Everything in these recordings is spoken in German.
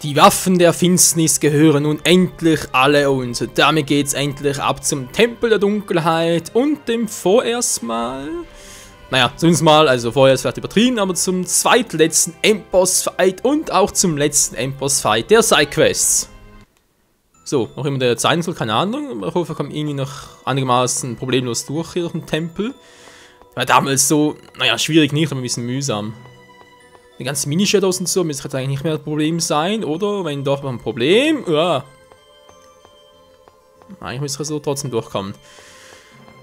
Die Waffen der Finsternis gehören nun endlich alle uns. Und damit geht's endlich ab zum Tempel der Dunkelheit und dem vorerst mal... Naja, zumindest mal, also vorerst wird übertrieben, aber zum zweitletzten Endboss-Fight und auch zum letzten Endboss-Fight der Sidequests. So, noch immer der Zeitungsel, keine Ahnung. Ich hoffe, wir kommen irgendwie noch einigermaßen problemlos durch hier durch den Tempel. War damals so, naja, schwierig nicht, aber ein bisschen mühsam. Die ganzen Mini-Shadows und so müsste jetzt eigentlich nicht mehr das Problem sein, oder? Wenn doch ein Problem, ja. Eigentlich müsste es so trotzdem durchkommen.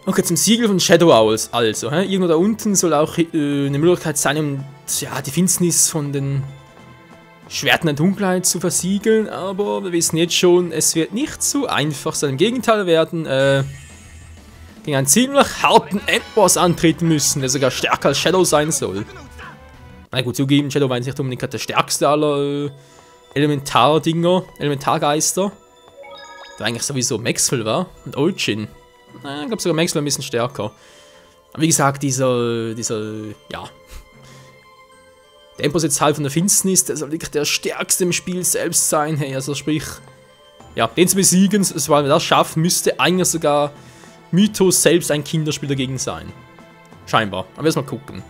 Okay, zum Siegel von Shadow Owls, also. Irgendwo da unten soll auch eine Möglichkeit sein, um ja, die Finsternis von den Schwerten der Dunkelheit zu versiegeln, aber wir wissen jetzt schon, es wird nicht so einfach sein. Im Gegenteil, wir werden gegen einen ziemlich harten Endboss antreten müssen, der sogar stärker als Shadow sein soll. Na gut, zugeben, Shadow war jetzt nicht unbedingt der stärkste aller Elementardinger, Elementargeister. Der eigentlich sowieso Maxwell war und Olchin. Ich glaube sogar Maxwell ein bisschen stärker. Aber wie gesagt, dieser, ja. Der Endboss jetzt halt von der Finsternis, der soll wirklich der stärkste im Spiel selbst sein. Hey, also sprich, ja, den zu besiegen, sobald wir das schaffen, müsste eigentlich sogar Mythos selbst ein Kinderspiel dagegen sein. Scheinbar. Aber erstmal gucken.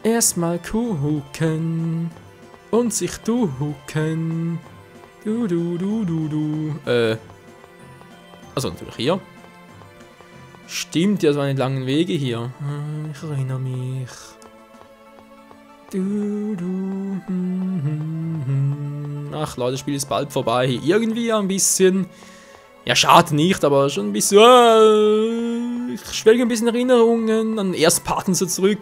Erstmal gucken und sich ducken. Also natürlich hier. Stimmt, ja, so eine langen Wege hier. Ich erinnere mich. Ach Leute, das Spiel ist bald vorbei. Irgendwie ein bisschen... Ja, schade nicht, aber schon ein bisschen... ich schwelge ein bisschen Erinnerungen an den ersten Part und so zurück.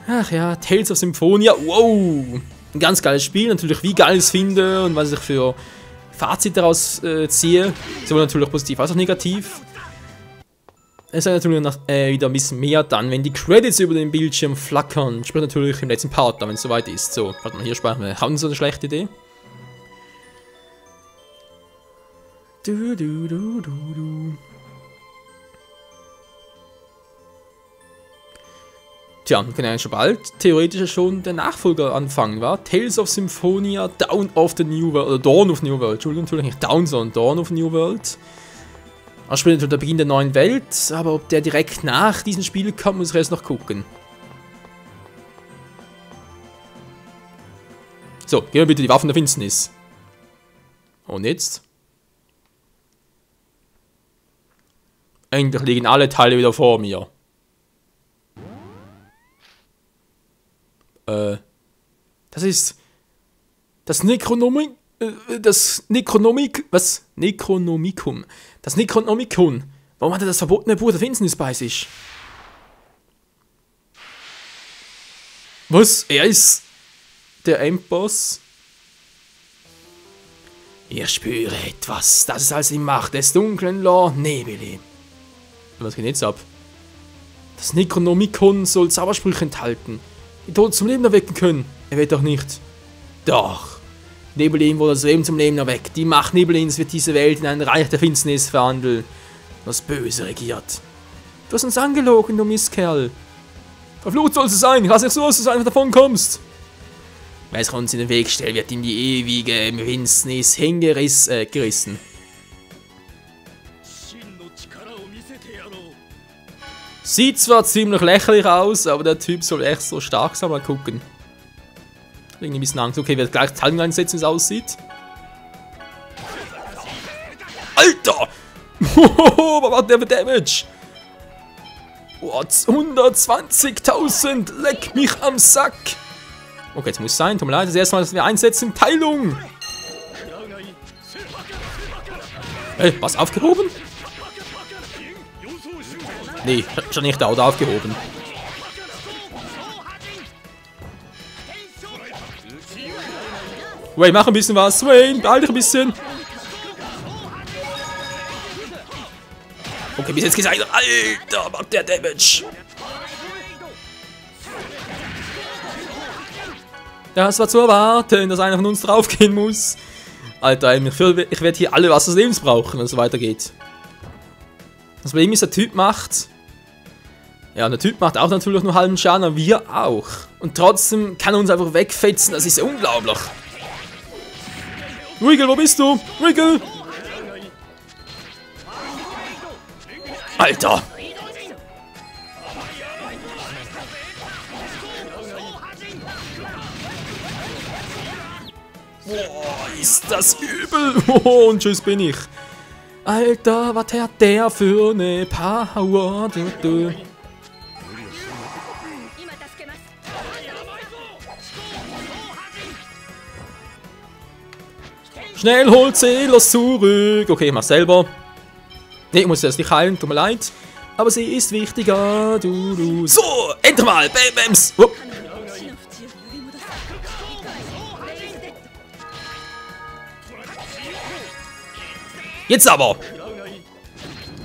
Ach ja, Tales of Symphonia, wow! Ein ganz geiles Spiel, natürlich wie geil ich es finde und was ich für Fazit daraus ziehe. Sowohl natürlich positiv als auch negativ. Es ist natürlich noch, wieder ein bisschen mehr dann, wenn die Credits über den Bildschirm flackern. Sprich natürlich im letzten Part, wenn es soweit ist. So, warte mal, hier speichern wir. Haben Sie so eine schlechte Idee? Tja, wir können ja schon bald theoretisch schon der Nachfolger anfangen, wa? Tales of Symphonia, Dawn of the New World, oder Dawn of New World, Entschuldigung, natürlich nicht Dawn, sondern Dawn of New World. Das spielt natürlich der Beginn der neuen Welt, aber ob der direkt nach diesem Spiel kommt, muss ich erst noch gucken. So, gehen wir bitte die Waffen der Finsternis. Und jetzt? Endlich liegen alle Teile wieder vor mir. Das ist das Necronomicon. Das Necronomicon. Warum hat er das verbotene Buch der Finsternis bei sich? Was? Er ist der Endboss? Ich spüre etwas. Das ist also die Macht des dunklen Lord Nebeli. Was geht jetzt ab? Das Necronomicon soll Zaubersprüche enthalten, die Toten zum Leben erwecken können. Er wird doch nicht. Doch. Nebelin wurde das Leben zum Leben erweckt. Die Macht Nebelins wird diese Welt in ein Reich der Finsternis verwandeln, das Böse regiert. Du hast uns angelogen, du Mistkerl. Verflucht sollst du sein. Lass nicht so, dass du einfach davon kommst. Wer es uns in den Weg stellt, wird in die ewige Finsternis gerissen. Sieht zwar ziemlich lächerlich aus, aber der Typ soll echt so stark sein. Mal gucken. Irgendwie ein bisschen Angst. Okay, ich werde gleich Timing einsetzen, wie es aussieht. Alter! Was macht der für Damage? 120.000! Leck mich am Sack! Okay, jetzt muss es sein. Tut mir leid, das erste Mal, dass wir einsetzen. Teilung! Hey, was aufgehoben? Nee, schon nicht da oder aufgehoben. Wayne, mach ein bisschen was. Wayne, behalte dich ein bisschen. Okay, bis jetzt gesagt. Alter, macht der Damage. Das war zu erwarten, dass einer von uns draufgehen muss. Alter, ich werde hier alle Wasser des Lebens brauchen, wenn es so weitergeht. Das Problem ist, der Typ macht Ja, und der Typ macht auch natürlich nur halben Schaden, aber wir auch. Und trotzdem kann er uns einfach wegfetzen, das ist unglaublich. Wiggle, wo bist du? Wiggle! Alter! Boah, ist das übel! Oh, und tschüss bin ich. Alter, was hat der für eine Power? Schnell, holt Selos zurück. Okay, ich mach selber. Ne, ich muss jetzt nicht heilen, tut mir leid. Aber sie ist wichtiger, du. So, endlich mal, Bams. Oh. Jetzt aber.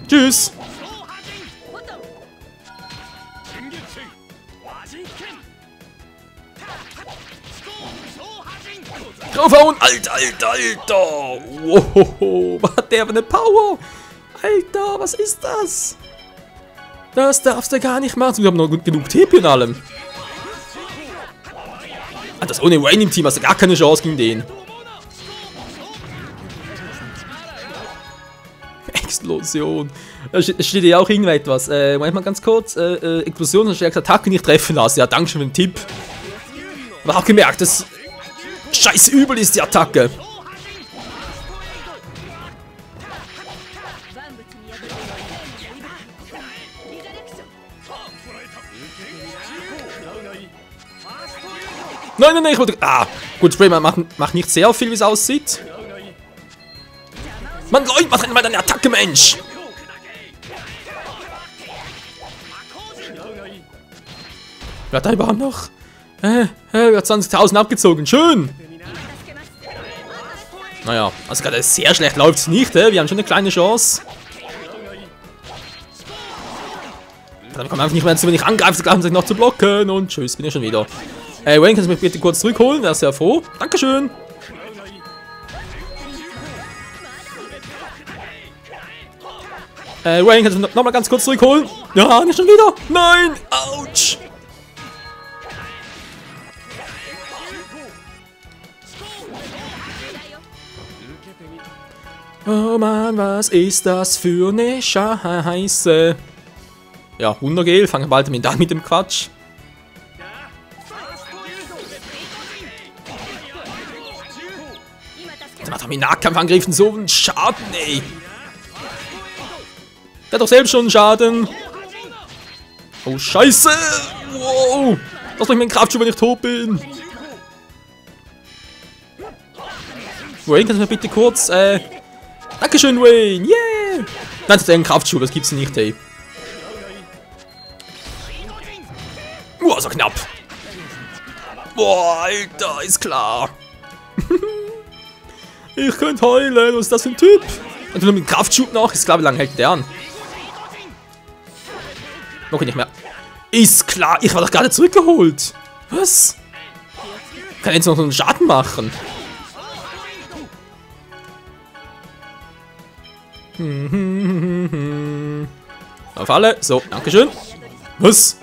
Tschüss. Draufhauen, Alter. Wow, was hat der für eine Power? Alter, was ist das? Das darfst du gar nicht machen. Wir haben noch genug TP in allem. Das ohne Wayne im Team hast du gar keine Chance gegen den. Explosion. Es steht ja auch irgendetwas. Manchmal ganz kurz. Explosion und stärkste Attacke nicht treffen lassen. Ja, danke schön für den Tipp. Aber auch gemerkt, das scheiß übel ist die Attacke. Nein, ich wollte... Ah, gut, Sprayman macht nicht sehr viel, wie es aussieht. Mann, Leute, mach mal deine Attacke, Mensch! Wer hat da überhaupt noch? Er hat 20.000 abgezogen, schön! Naja, also gerade sehr schlecht läuft es nicht, wir haben schon eine kleine Chance. Dann kommen wir einfach nicht mehr zu, wenn ich angreife, glauben sie noch zu blocken und tschüss, bin ich schon wieder. Wayne, kannst du mich bitte kurz zurückholen? Wäre sehr froh. Dankeschön. Wayne, kannst du mich nochmal ganz kurz zurückholen? Ja, nicht schon wieder. Nein! Autsch! Oh Mann, was ist das für eine Scheiße? Ja, Wundergel, fangen wir bald mit dem Quatsch. Der macht doch mit Nahkampfangriffen so einen Schaden, ey. Der hat doch selbst schon einen Schaden. Oh, Scheiße. Wow. Lass mich meinen Kraftschub, wenn ich tot bin. Wayne, kannst du mir bitte kurz, Dankeschön, Wayne. Yeah. Nein, das ist ein Kraftschub, das gibt's nicht, ey. Boah, so knapp. Boah, Alter, ist klar. Ich könnte heulen, was ist das für ein Typ? Und nur mit Kraftschub noch, ist klar, wie lange hält der an? Okay, nicht mehr. Ist klar, ich war doch gerade zurückgeholt. Was? Kann jetzt noch so einen Schaden machen? Auf alle. So, dankeschön. Was?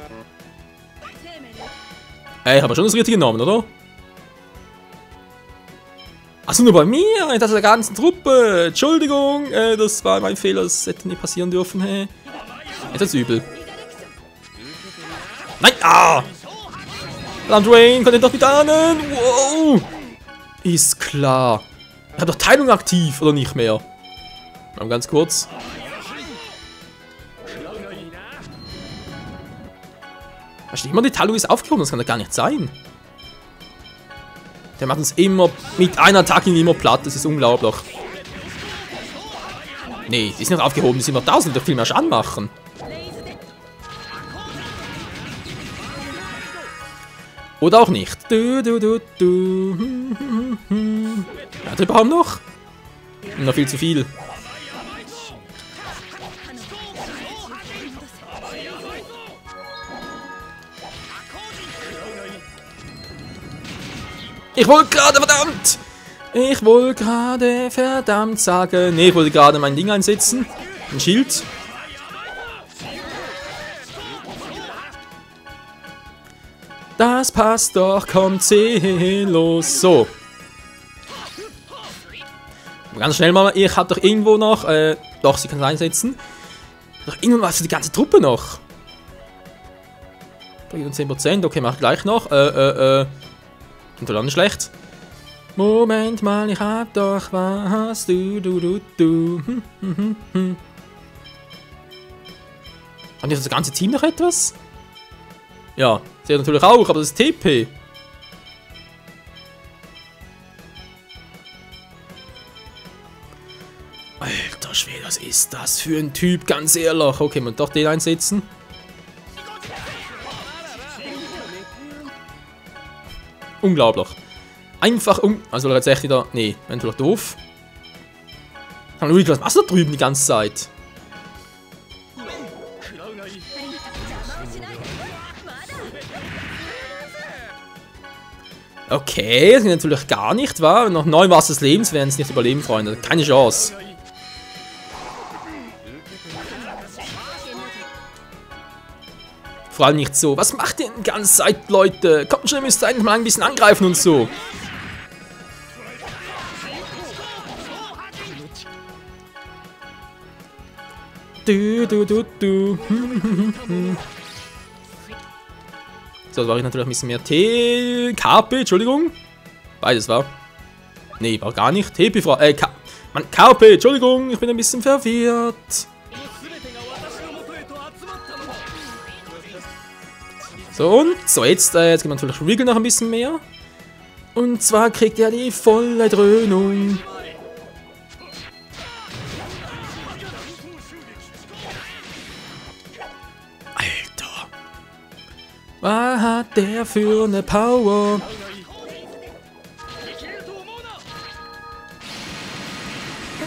Ich habe schon das Richtige genommen, oder? Achso, nur bei mir? Ich dachte der ganzen Truppe. Entschuldigung, das war mein Fehler. Das hätte nicht passieren dürfen. Hey. Jetzt ist übel. Nein! Ah! Verdammt, Wayne, kann ich doch nicht ahnen. Wow! Ist klar. Ich habe doch Teilung aktiv, oder nicht mehr? Mal ganz kurz. Da steht immer, die Teilung ist aufgehoben, das kann doch gar nicht sein. Der macht uns immer mit einer Attacke immer platt, das ist unglaublich. Nee, die sind noch aufgehoben, die sind noch da, sind doch viel mehr Schaden machen. Oder auch nicht. Hat er überhaupt noch? Noch viel zu viel. Ich wollte gerade, verdammt! Ich wollte gerade, verdammt sagen. Nee, ich wollte gerade mein Ding einsetzen. Ein Schild. Das passt doch, kommt los. So. Ganz schnell mal, ich hab doch irgendwo noch, doch, sie kann es einsetzen. Doch irgendwo was für die ganze Truppe noch. 10%, okay, mach ich gleich noch. Klingt doch nicht schlecht. Moment mal, ich hab doch was, du. Haben die das ganze Team noch etwas? Ja, sie hat natürlich auch, aber das ist TP. Alter Schwede, was ist das für ein Typ, ganz ehrlich. Okay, man doch den einsetzen. Unglaublich. Einfach also jetzt echt wieder. Nee, natürlich doof. Luigi, was machst du da drüben die ganze Zeit? Okay, das geht natürlich gar nicht, wa? Noch 9 Wasser des Lebens werden es nicht überleben, Freunde. Keine Chance. Vor allem nicht so. Was macht ihr denn die ganze Zeit, Leute? Kommt schon, ihr müsst eigentlich mal ein bisschen angreifen und so. So, da war ich natürlich ein bisschen mehr KP, Entschuldigung. Beides war. Nee, war gar nicht. TP, Mann, KP, Entschuldigung, ich bin ein bisschen verwirrt. So, und so, jetzt gibt man natürlich Regal noch ein bisschen mehr. Und zwar kriegt er die volle Dröhnung. Alter. Was hat der für eine Power?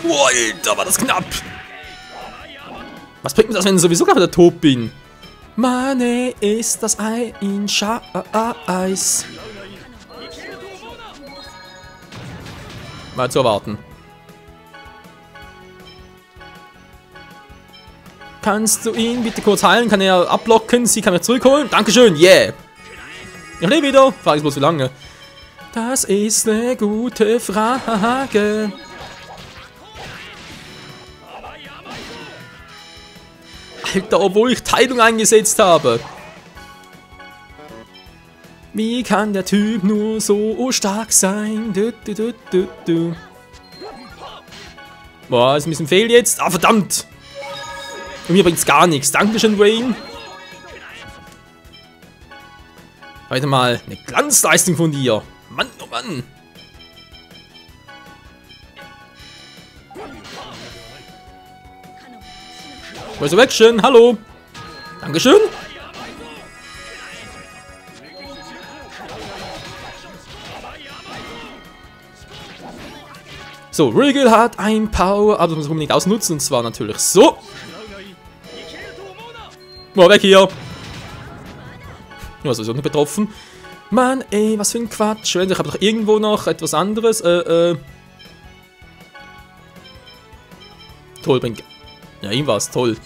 Wow, Alter, war das knapp. Was bringt mir das, wenn ich sowieso gerade tot bin? Money ist das Ei in Eis. Mal zu erwarten. Kannst du ihn bitte kurz heilen? Kann er abblocken? Sie kann mich zurückholen? Dankeschön, yeah. Ich lebe wieder. Frage ist bloß wie lange. Das ist eine gute Frage. Alter, obwohl ich Teilung eingesetzt habe. Wie kann der Typ nur so stark sein? Boah, ist ein bisschen fehl jetzt. Ah, verdammt. Und mir bringt's gar nichts. Dankeschön, Wayne. Heute mal eine Glanzleistung von dir. Mann, oh Mann. Resurrection, hallo. Dankeschön. So, Regal hat ein Power, aber das muss man unbedingt ausnutzen, und zwar natürlich so. Mal weg hier. Ja, sowieso nicht betroffen. Mann, ey, was für ein Quatsch. Ich habe doch irgendwo noch etwas anderes. Toll, bringt. Ja, ihm war's toll.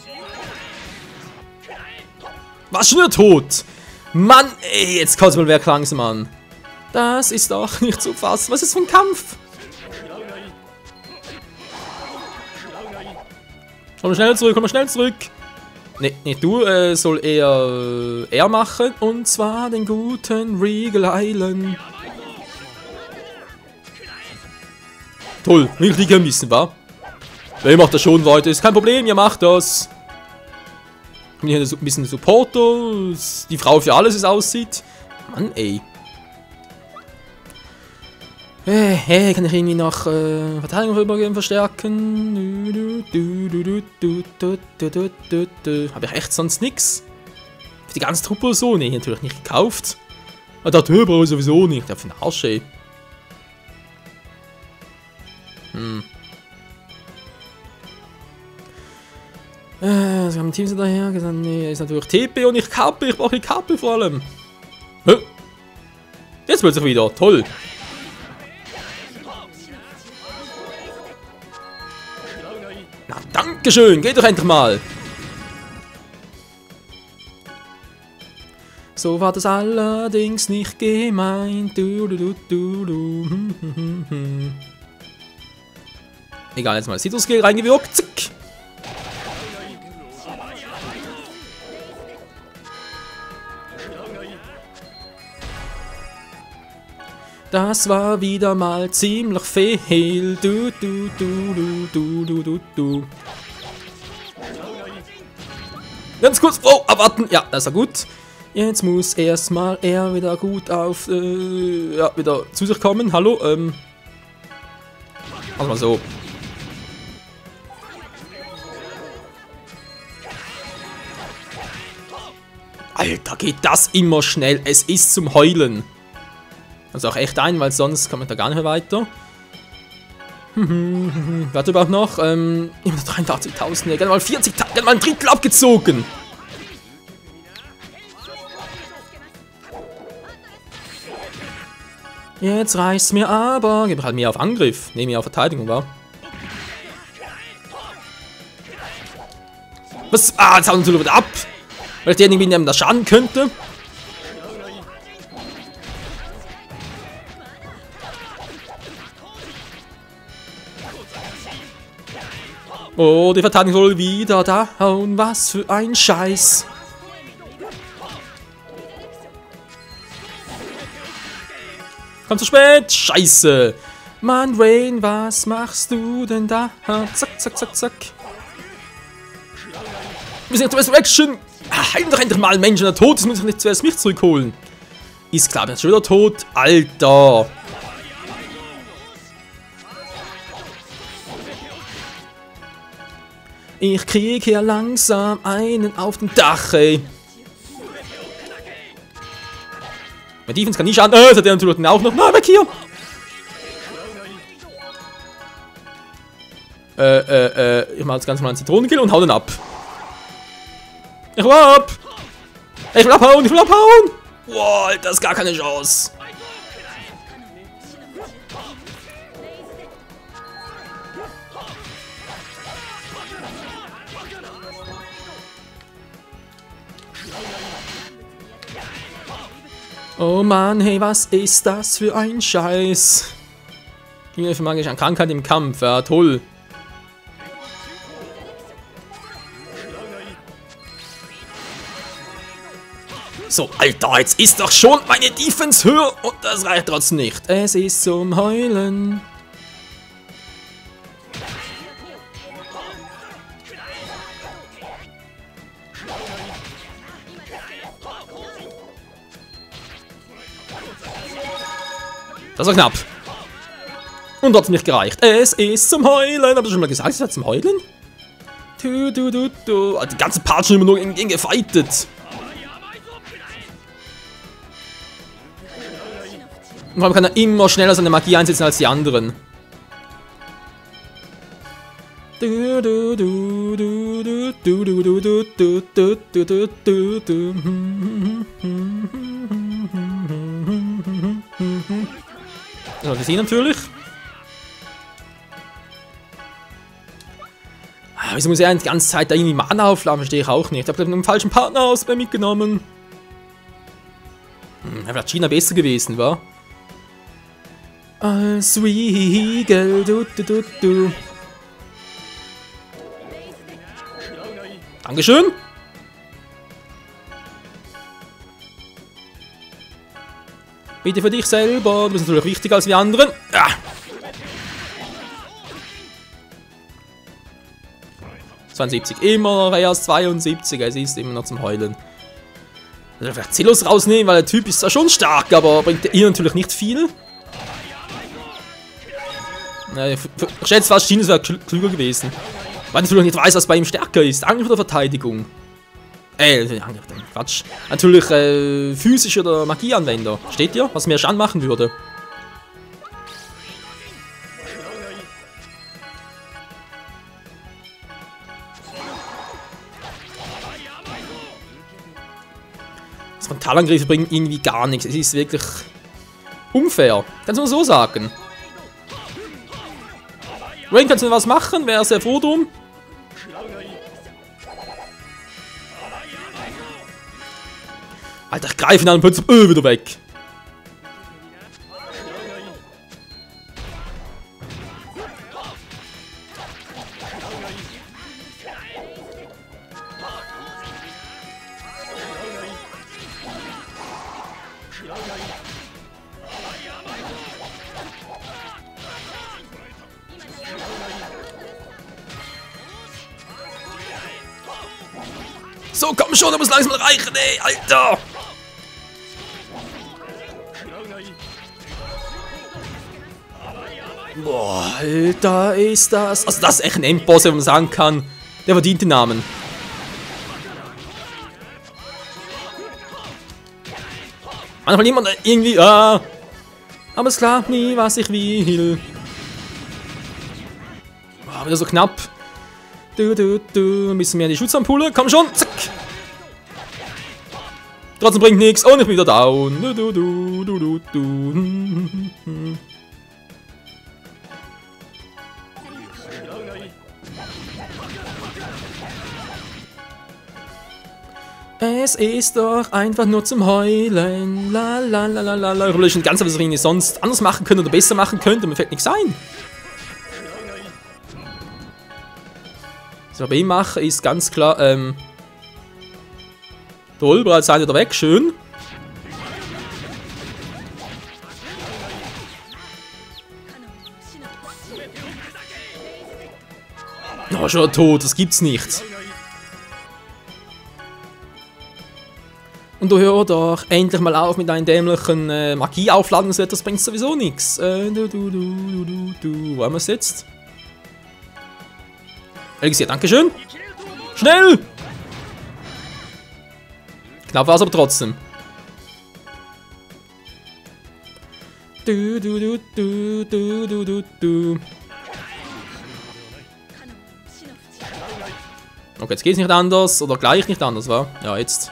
Was, schon wieder tot? Mann, ey, jetzt kommt's mal wer langsam an. Das ist doch nicht zu fassen. Was ist für ein Kampf? Komm schnell zurück, komm schnell zurück. Nee, nicht du, soll er machen. Und zwar den guten Regal Island. Toll, richtig ein bisschen, wa? Wer macht das schon weiter? Ist kein Problem, ihr macht das. Hier ein bisschen Supporter. Die Frau für alles, wie es aussieht. Mann, ey. Kann ich irgendwie noch Verteidigung rübergehen, verstärken? Habe ich echt sonst nichts? Für die ganze Truppe so? Nee, natürlich nicht gekauft. Aber der Typ brauche ich sowieso nicht. Der für den Arsch, ey. Was haben Teams daher gesagt? Nee, ist natürlich TP und nicht KP. Ich brauche die KP vor allem. Jetzt plötzlich wieder. Toll. Na, dankeschön. Geht doch endlich mal. So war das allerdings nicht gemeint. Egal, jetzt mal Citrus-Skill reingewirkt. Zick. Das war wieder mal ziemlich fehl. Ganz kurz. Oh, abwarten. Ja, das war gut. Jetzt muss erstmal er wieder gut auf, ja, wieder zu sich kommen. Hallo, also mal so. Alter, geht das immer schnell. Es ist zum Heulen. Also auch echt ein, weil sonst kommt man da gar nicht mehr weiter. Warte überhaupt noch. Immer 83.000. Ja, gerne mal 40.000. Gerne mal ein Drittel abgezogen. Jetzt reicht's mir aber. Gib halt mehr auf Angriff. Nee, mehr auf Verteidigung, wa? Was? Ah, jetzt hauen wir uns wieder ab. Weil ich den irgendwie nehmen, das schaden könnte. Oh, die Verteidigung soll wieder da hauen. Was für ein Scheiß. Komm zu spät. Scheiße. Mann, Rain, was machst du denn da? Zack, zack, zack, zack. Wir sind jetzt Action. Heim doch endlich mal, Mensch, der tot ist, muss ich nicht zuerst mich zurückholen. Ist klar, bin jetzt schon wieder tot. Alter. Ich krieg hier langsam einen auf den Dach, ey. Mein Defense kann nie schaden. Das hat der natürlich auch noch. Na, weg hier. Ich mach jetzt ganz mal einen Zitronenkill und hau den ab. Ich will ab! Ich will abhauen! Ich will abhauen! Wow, das ist gar keine Chance. Oh Mann, hey, was ist das für ein Scheiß? Gegner für magische Krankheit im Kampf, ja toll. So, Alter, jetzt ist doch schon meine Defense höher und das reicht trotzdem nicht. Es ist zum Heulen. Das war knapp. Und trotzdem nicht gereicht. Es ist zum Heulen. Habt ihr schon mal gesagt, es war zum Heulen? Die ganzen Parts schon immer nur gegen gefightet. Und vor allem kann er immer schneller seine Magie einsetzen als die anderen. Ja, wir sehen natürlich. Wieso muss er die ganze Zeit da irgendwie Mana aufladen? Verstehe ich auch nicht. Ich habe einen falschen Partner aus mitgenommen. Da wäre Gina besser gewesen, wa? Als Riegel, Dankeschön. Bitte für dich selber. Du bist natürlich wichtiger als wir anderen. Ah. Immer noch erst 72. Es ist immer noch zum Heulen. Also vielleicht Zelos rausnehmen, weil der Typ ist zwar schon stark, aber bringt ihr natürlich nicht viel. Ich schätze fast, Genius wäre klüger gewesen. Weil ich natürlich nicht weiß, was bei ihm stärker ist. Angriff oder Verteidigung? Quatsch. Natürlich physisch oder Magieanwender. Steht hier, was mehr Schaden machen würde. Frontalangriffe bringen irgendwie gar nichts. Es ist wirklich unfair. Kannst du nur so sagen. Rain, kannst du was machen? Wäre sehr froh drum. Alter, ich greife ihn an und plötzlich wieder weg. So, komm schon, er muss langsam reichen, ey, Alter! Boah, Alter, ist das... Also das ist echt ein Endboss, wenn man sagen kann. Der verdient den Namen. Manchmal jemand irgendwie... aber ist klar, nie was ich will. Oh, wieder so knapp. Ein bisschen mehr in die Schutzampulle. Komm schon, zack. Trotzdem bringt nichts und ich bin wieder down. Es ist doch einfach nur zum Heulen. La la la la la la. Ich ganz was ich sonst anders machen könnte oder besser machen könnte, mir fällt nichts ein. Was ich bei ihm mache, ist ganz klar, toll, bereits seid ihr weg, schön. Oh, schon tot, das gibt's nicht. Und du hör doch endlich mal auf mit deinen dämlichen Magie-Aufladen, das bringt sowieso nichts. Wo haben wir es jetzt? Elixier, dankeschön. Schnell! Knapp war es aber trotzdem. Okay, jetzt geht's nicht anders. Oder gleich nicht anders, wa? Ja, jetzt.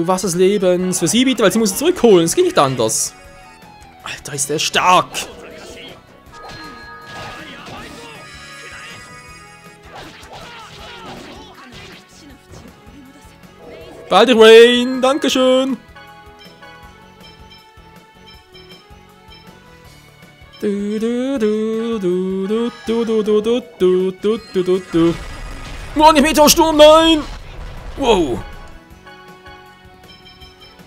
Was des Lebens. Für sie bitte, weil sie muss zurückholen. Es geht nicht anders. Alter, ist der stark. Beide Rain, dankeschön. Oh, nicht Meteorsturm, nein! Wow.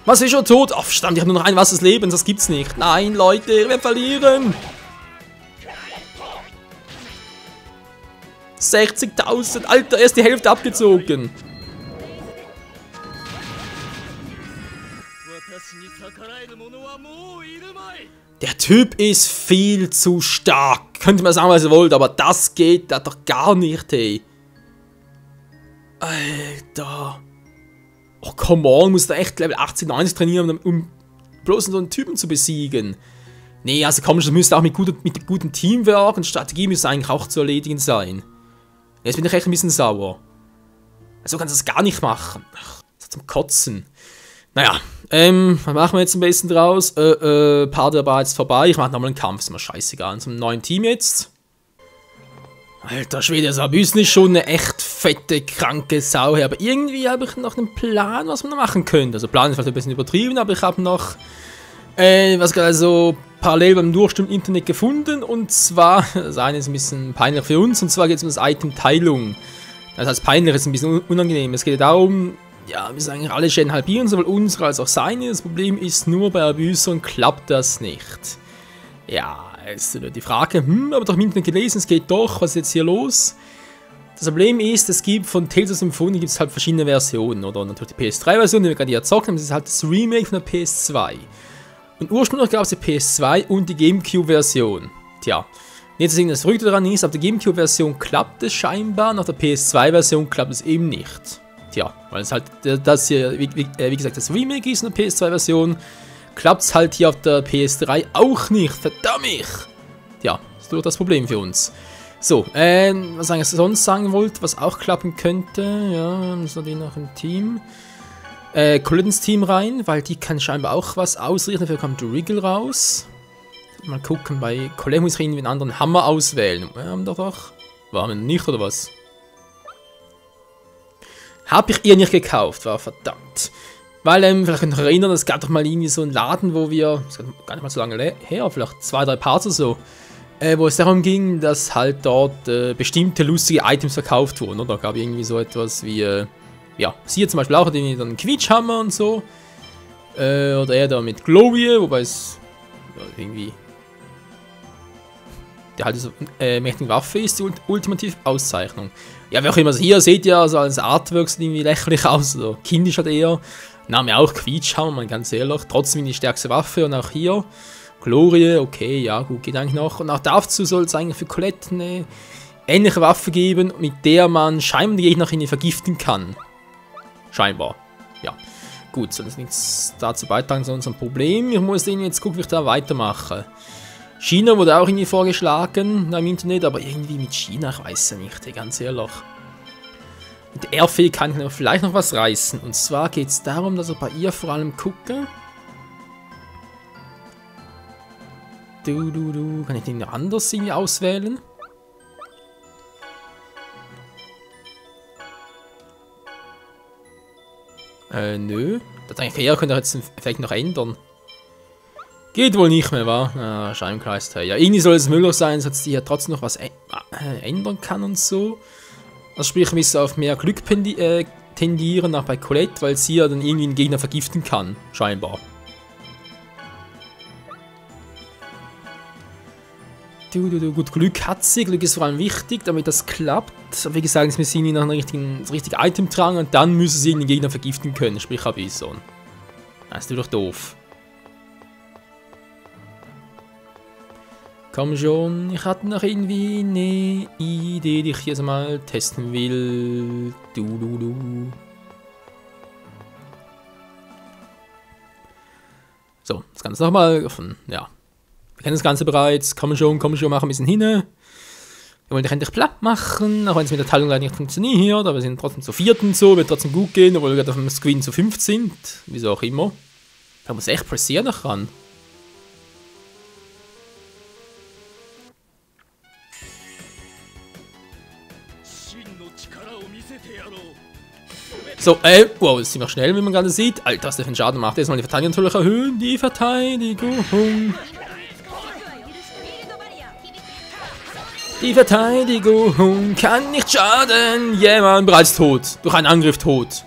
Was ist schon tot? Oh, verdammt, ich habe nur noch ein Was des Lebens, das gibt's nicht. Nein, Leute, wir verlieren. 60.000, Alter, erst die Hälfte abgezogen. Der Typ ist viel zu stark. Könnte man sagen, was ihr wollt, aber das geht da doch gar nicht, ey. Alter. Oh, come on, muss da echt Level 80, 90 trainieren, um bloß so einen Typen zu besiegen. Nee, also komm, das müsste auch mit gutem Teamwork und Strategie müsste eigentlich auch zu erledigen sein. Jetzt bin ich echt ein bisschen sauer. Also kannst du das gar nicht machen. Ach, das ist zum Kotzen. Naja, was machen wir jetzt am besten draus? Part war jetzt vorbei. Ich mache nochmal einen Kampf, ist mir scheißegal. In so einem neuen Team jetzt. Alter Schwede, Sabüssen ist schon eine echt fette, kranke Sau. Aber irgendwie habe ich noch einen Plan, was man noch machen könnte. Also Plan ist vielleicht ein bisschen übertrieben, aber ich habe noch was gerade so parallel beim Durchstimmen im Internet gefunden. Und zwar, das eine ist ein bisschen peinlich für uns, und zwar geht es um das Item Teilung. Das heißt, peinlich ist ein bisschen unangenehm. Es geht darum, ja, wir müssen eigentlich alle Schäden halbieren, sowohl unsere als auch seine. Das Problem ist nur, bei Abusern klappt das nicht. Ja, ist die Frage, aber doch im Internet gelesen, es geht doch, was ist jetzt hier los? Das Problem ist, es gibt von Tales of Symphonia gibt es halt verschiedene Versionen, oder natürlich die PS3-Version, die wir gerade hier gezockt haben, das ist halt das Remake von der PS2. Und ursprünglich gab es die PS2 und die Gamecube-Version. Tja, jetzt das Verrückte daran ist, auf der Gamecube-Version klappt es scheinbar, nach der PS2-Version klappt es eben nicht. Tja, weil es halt das hier, wie gesagt, das Remake ist in der PS2-Version, klappt es halt hier auf der PS3 auch nicht, verdammt! Tja, das ist doch das Problem für uns. So, was ich sonst sagen wollte, was auch klappen könnte, ja, müssen wir noch im Team. Colettens Team rein, weil die kann scheinbar auch was ausrichten, dafür kommt Wriggle raus. Mal gucken, bei Colette muss ich irgendwie einen anderen Hammer auswählen. Haben wir doch. Waren wir nicht, oder was? Habe ich ihr nicht gekauft, war verdammt. Weil, vielleicht könnt ihr euch erinnern, es gab doch mal irgendwie so einen Laden, wo wir, das ist gar nicht mal so lange her, vielleicht 2, 3 Parts oder so, wo es darum ging, dass halt dort bestimmte lustige Items verkauft wurden, oder? Da gab es irgendwie so etwas wie, ja, sie hier zum Beispiel auch, hat irgendwie dann einen Quietschhammer und so. Oder er da mit Glowie, wobei es irgendwie der halt so mächtige Waffe ist, die ultimative Auszeichnung. Ja, wie auch immer, also hier seht ihr, also als Artwork sieht irgendwie lächerlich aus, also kindisch halt eher. Name auch Quietschhammer, mal ganz ehrlich, trotzdem die stärkste Waffe und auch hier Glorie, okay, ja gut, geht eigentlich noch. Und auch dazu soll es eigentlich für Colette eine ähnliche Waffe geben, mit der man scheinbar die Gegner vergiften kann. Scheinbar, ja. Gut, soll das nichts dazu beitragen, sondern unser Problem. Ich muss den jetzt gucken, wie ich da weitermache. China wurde auch irgendwie vorgeschlagen im Internet, aber irgendwie mit China, ich weiß ja nicht, ganz ehrlich. Mit R4 kann ich vielleicht noch was reißen. Und zwar geht es darum, dass ich bei ihr vor allem gucke. Kann ich den anders irgendwie auswählen? Nö. Das eigentlich eher könnte ich jetzt den Effekt noch ändern. Geht wohl nicht mehr, wa? Ah, Scheibenkleister. Ja, irgendwie soll es möglich sein, dass die hier trotzdem noch was ändern kann und so. Also sprich, wir müssen auf mehr Glück tendieren, auch bei Colette, weil sie ja dann irgendwie einen Gegner vergiften kann, scheinbar. Gut, Glück hat sie, Glück ist vor allem wichtig, damit das klappt. Aber wie gesagt, jetzt müssen sie nach das richtige Item tragen und dann müssen sie den Gegner vergiften können, sprich Abison. Das ist natürlich doof. Komm schon, ich hatte noch irgendwie eine Idee, die ich jetzt mal testen will. So, das Ganze nochmal offen, ja. Wir kennen das Ganze bereits. Komm schon, machen ein bisschen hin. Wir wollen dich endlich platt machen, auch wenn es mit der Teilung leider nicht funktioniert, aber wir sind trotzdem zu 4. und so, wird trotzdem gut gehen, obwohl wir gerade auf dem Screen zu 5 sind. Wieso auch immer. Da muss echt pressieren noch ran. So, wow, jetzt sind wir schnell, wie man gerade sieht. Alter, was der für einen Schaden macht. Erstmal die Verteidigung natürlich erhöhen. Die Verteidigung. Die Verteidigung kann nicht schaden. Jemand bereits tot. Durch einen Angriff tot.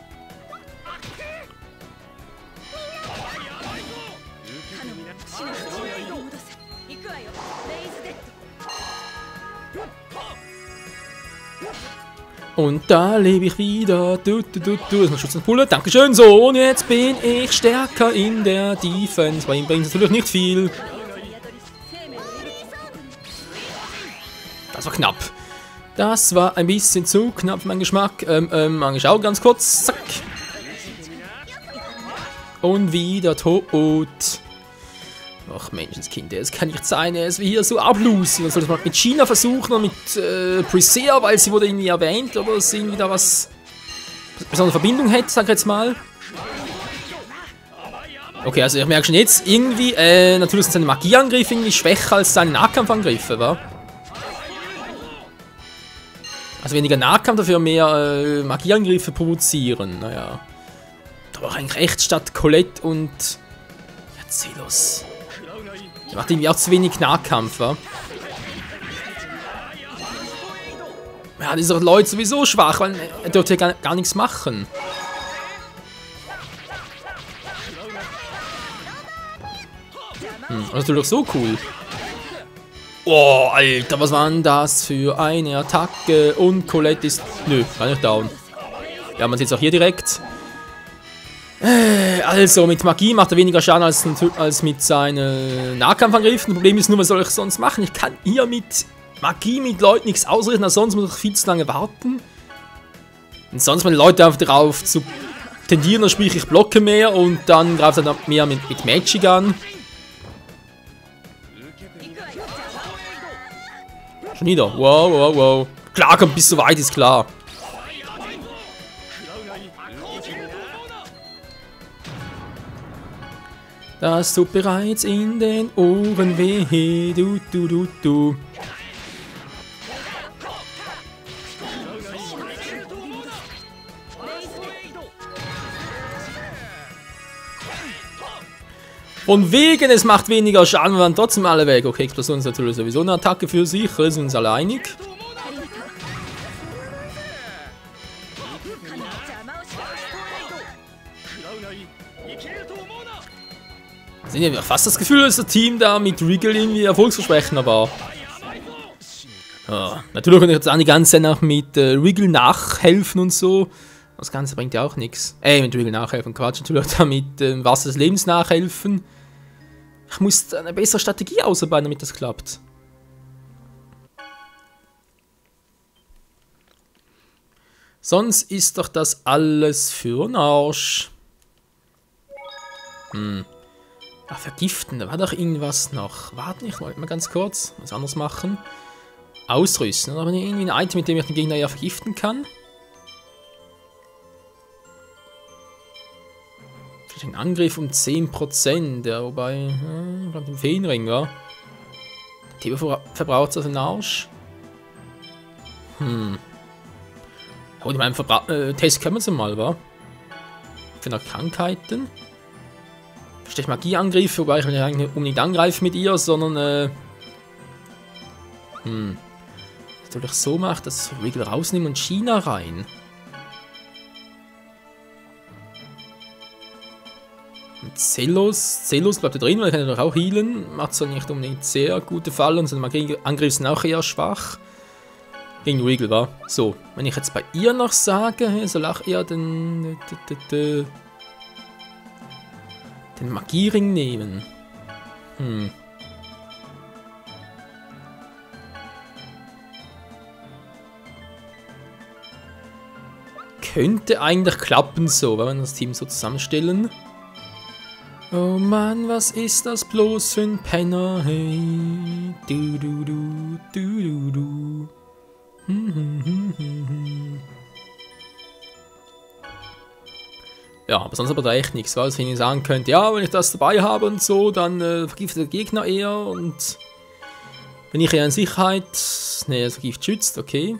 Und da lebe ich wieder. Das ist noch Schutz und Pulle. Dankeschön. So, und jetzt bin ich stärker in der Defense. Bei ihm bringt es natürlich nicht viel. Das war knapp. Das war ein bisschen zu knapp für meinen Geschmack. Eigentlich auch ganz kurz. Zack. Und wieder tot. Ach Menschenskind, es kann nicht sein, er ist hier so ablosen. Man soll das mal mit China versuchen oder mit Priscilla, weil sie wurde irgendwie erwähnt oder sie irgendwie da was besondere Verbindung hätte, sag ich jetzt mal. Okay, also ich merke schon jetzt irgendwie, natürlich sind seine Magieangriffe irgendwie schwächer als seine Nahkampfangriffe, wa? Also weniger Nahkampf, dafür mehr Magieangriffe provozieren, naja. Da war eigentlich echt statt Colette und Zelos. Der macht irgendwie auch zu wenig Nahkampf, wa? Ja, diese Leute sowieso schwach, weil er dürfte ja gar nichts machen. Das ist natürlich so cool. Oh, Alter, was war denn das für eine Attacke? Und Colette ist... Nö, gar nicht down. Ja, man sieht es auch hier direkt. Also, mit Magie macht er weniger Schaden als mit seinen Nahkampfangriffen. Das Problem ist nur, was soll ich sonst machen? Ich kann hier mit Magie mit Leuten nichts ausrichten, also sonst muss ich viel zu lange warten. Und sonst, wenn Leute einfach darauf zu tendieren, dann sprich ich blocke mehr und dann greift er dann mehr mit Magic an. Schon wieder. Wow. Klar, kommt bis so weit, ist klar. Das tut bereits in den Ohren weh. Du. Von wegen, es macht weniger Schaden, wir waren trotzdem alle weg. Okay, Explosion ist natürlich sowieso eine Attacke für sich, da sind wir uns alle einig. Also ich habe fast das Gefühl, dass das Team da mit Regal irgendwie erfolgsversprechender war. Ja, natürlich kann ich jetzt auch die ganze Zeit noch mit Regal nachhelfen und so. Das Ganze bringt ja auch nichts. Mit Regal nachhelfen, Quatsch, natürlich da mit Wasser des Lebens nachhelfen. Ich muss eine bessere Strategie ausarbeiten, damit das klappt. Sonst ist doch das alles für den Arsch. Ach, vergiften, da war doch irgendwas noch. Warte nicht, mal ganz kurz. Was anderes machen. Ausrüsten. Oder irgendwie ein Item, mit dem ich den Gegner ja vergiften kann. Vielleicht ein Angriff um 10%. Ja, wobei, bleibt im Feenring, ja. Der Thema verbraucht so den Arsch. Aber ich meine, Test können wir es mal, wa? Für noch Krankheiten. Vielleicht Magieangriffe, wobei ich nicht unbedingt angreife mit ihr, sondern natürlich so macht, dass ich Regal rausnehme und China rein. Und Zelos bleibt da drin, weil er kann ja auch healen. Macht so nicht unbedingt sehr gute Fallen und seine Magieangriffe sind auch eher schwach. Gegen Regal war. So, wenn ich jetzt bei ihr noch sage, soll auch eher den Magiering nehmen. Könnte eigentlich klappen so, wenn wir das Team so zusammenstellen. Oh Mann, was ist das bloß für ein Penner, hey. Du. Ja, aber sonst aber da echt nichts, weil ich sagen könnte, ja, wenn ich das dabei habe und so, dann vergiftet der Gegner eher und wenn ich eher in Sicherheit, ne, das Gift schützt, okay.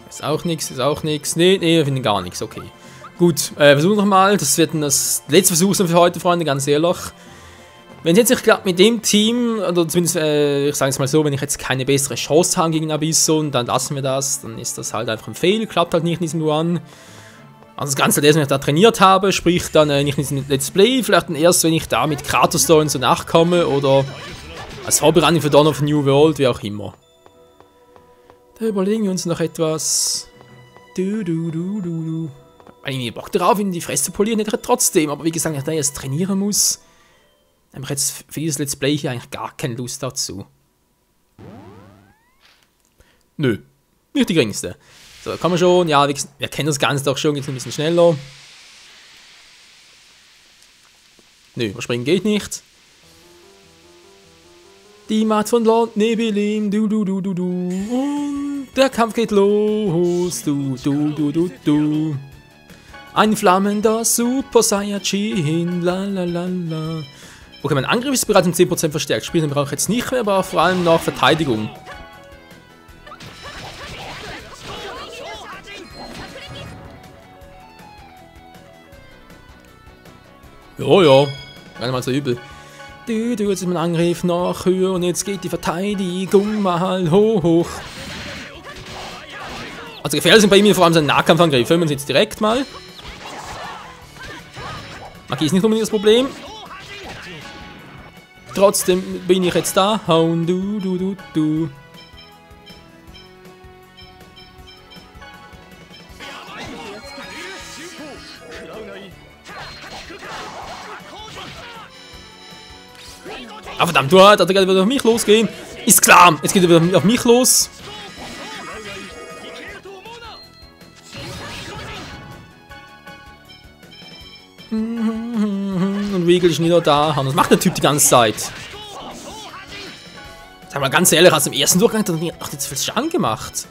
Ist auch nichts. Nee, wir finden gar nichts, okay. Gut, versuchen wir nochmal. Das wird das letzte Versuch sein für heute, Freunde, ganz ehrlich. Wenn es jetzt nicht klappt mit dem Team, oder zumindest, ich sage es mal so, wenn ich jetzt keine bessere Chance habe gegen Abyssum, dann lassen wir das. Dann ist das halt einfach ein Fail, klappt halt nicht in diesem Run. Also das Ganze, das, wenn ich da trainiert habe, sprich dann nicht in diesem Let's Play, vielleicht dann erst, wenn ich da mit Kratos da und so nachkomme, oder als Hobby-Running für Dawn of New World, wie auch immer. Da überlegen wir uns noch etwas. Wenn ich mir Bock darauf, in die Fresse zu polieren, hätte ich trotzdem. Aber wie gesagt, wenn ich da jetzt trainieren muss, habe ich jetzt für dieses Let's Play hier eigentlich gar keine Lust dazu. Nö, nicht die geringste. So, kann man schon. Ja, wir kennen das Ganze doch schon, jetzt ein bisschen schneller. Nö, überspringen geht nicht. Die Macht von Lord Nebelin, du. Und der Kampf geht los, du. Ein flammender Super Saiyajin, la. Okay, mein Angriff ist bereits um 10% verstärkt. Spielen brauche ich jetzt nicht mehr, aber vor allem nach Verteidigung. Ja, gar nicht mal so übel. Jetzt ist mein Angriff noch höher und jetzt geht die Verteidigung mal hoch. Also gefährlich sind bei ihm vor allem seine Nahkampfangriffe. Hören wir uns jetzt direkt mal. Magie ist nicht unbedingt das Problem. Trotzdem bin ich jetzt da. Hauen, du. Ah, verdammt, da geht er wieder auf mich losgehen. Ist klar, jetzt geht er wieder auf mich los. Und Regal ist wieder da. Und das macht der Typ die ganze Zeit. Sag mal ganz ehrlich, als im ersten Durchgang hat er nicht so viel Schaden gemacht.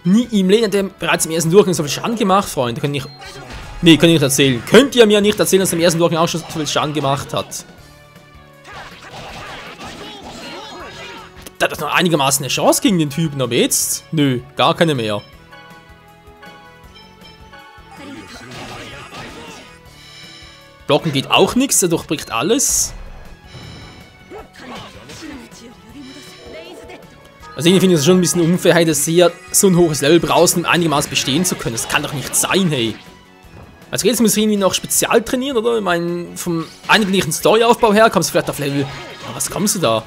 Nie im Leben hat er bereits im ersten Durchgang so viel Schaden gemacht, Freunde. Könnt ihr nicht erzählen. Könnt ihr mir nicht erzählen, dass er im ersten Durchgang auch schon so viel Schaden gemacht hat? Da hat doch noch einigermaßen eine Chance gegen den Typen, aber jetzt? Nö, gar keine mehr. Blocken geht auch nichts, er durchbricht alles. Also irgendwie finde ich das schon ein bisschen unfair, hey, dass sie so ein hohes Level brauchst, um einigermaßen bestehen zu können. Das kann doch nicht sein, hey. Also jetzt muss ich irgendwie noch spezial trainieren, oder? Ich meine, vom eigentlichen Storyaufbau her kommst du vielleicht auf Level... Ja, was kommst du da?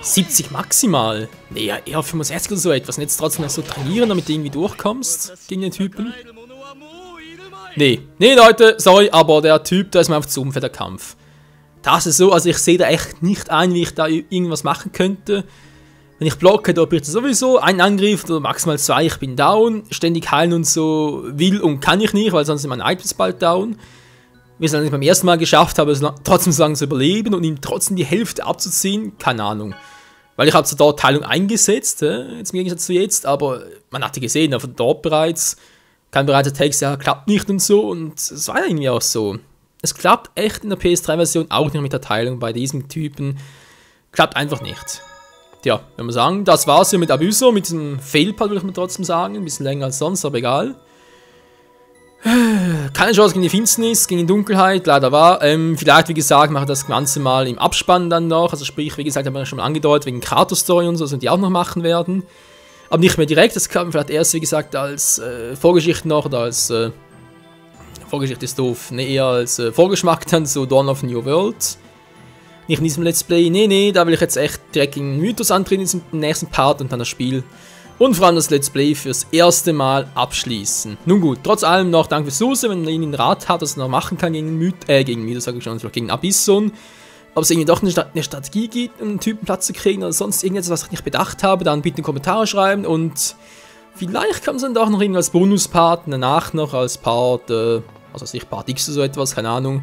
70 maximal? Nee, ja, eher 65 oder so etwas. Und jetzt trotzdem noch so trainieren, damit du irgendwie durchkommst gegen den Typen. Nee, Leute, sorry, aber der Typ, da ist mir einfach zu unfair, der Kampf. Das ist so, also ich sehe da echt nicht ein, wie ich da irgendwas machen könnte. Wenn ich blocke, da bricht sowieso ein Angriff oder maximal 2, ich bin down. Ständig heilen und so will und kann ich nicht, weil sonst sind meine Items bald down. Wie ich es dann beim ersten Mal geschafft habe, trotzdem so lange zu überleben und ihm trotzdem die Hälfte abzuziehen, keine Ahnung. Weil ich habe zwar dort Heilung eingesetzt, jetzt im Gegensatz zu jetzt, aber man hatte gesehen, von dort bereits, kann bereits der Text, ja, klappt nicht und so, und es war irgendwie auch so. Es klappt echt in der PS3-Version auch nicht mit der Teilung bei diesem Typen. Klappt einfach nicht. Tja, wenn wir sagen, das war's hier mit Abuso, mit diesem Fail-Part würde ich mal trotzdem sagen, ein bisschen länger als sonst, aber egal. Keine Chance gegen die Finsternis, gegen die Dunkelheit, leider war. Vielleicht, wie gesagt, mache ich das Ganze mal im Abspann dann noch. Also sprich, wie gesagt, haben wir schon mal angedeutet, wegen Kratos-Story und so, die auch noch machen werden. Aber nicht mehr direkt, das kann man vielleicht erst, wie gesagt, als Vorgeschichte noch, oder als, Vorgeschichte ist doof, ne, eher als Vorgeschmack dann zu Dawn of New World. Nicht in diesem Let's Play, nee, da will ich jetzt echt direkt gegen Mythos antreten in diesem nächsten Part und dann das Spiel. Und vor allem das Let's Play fürs erste Mal abschließen. Nun gut, trotz allem noch danke fürs Zusehen, wenn man einen Rat hat, was man noch machen kann gegen Mythos, sage ich schon, gegen Abysson. Ob es irgendwie doch eine Strategie gibt, um einen Typen Platz zu kriegen oder sonst irgendetwas, was ich nicht bedacht habe, dann bitte in die Kommentare schreiben und vielleicht kommt es dann doch noch irgendwie als Bonuspart, danach noch als Part, also Part X oder so etwas, keine Ahnung.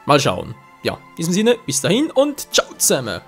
Mal schauen. Ja, in diesem Sinne, bis dahin und ciao zusammen.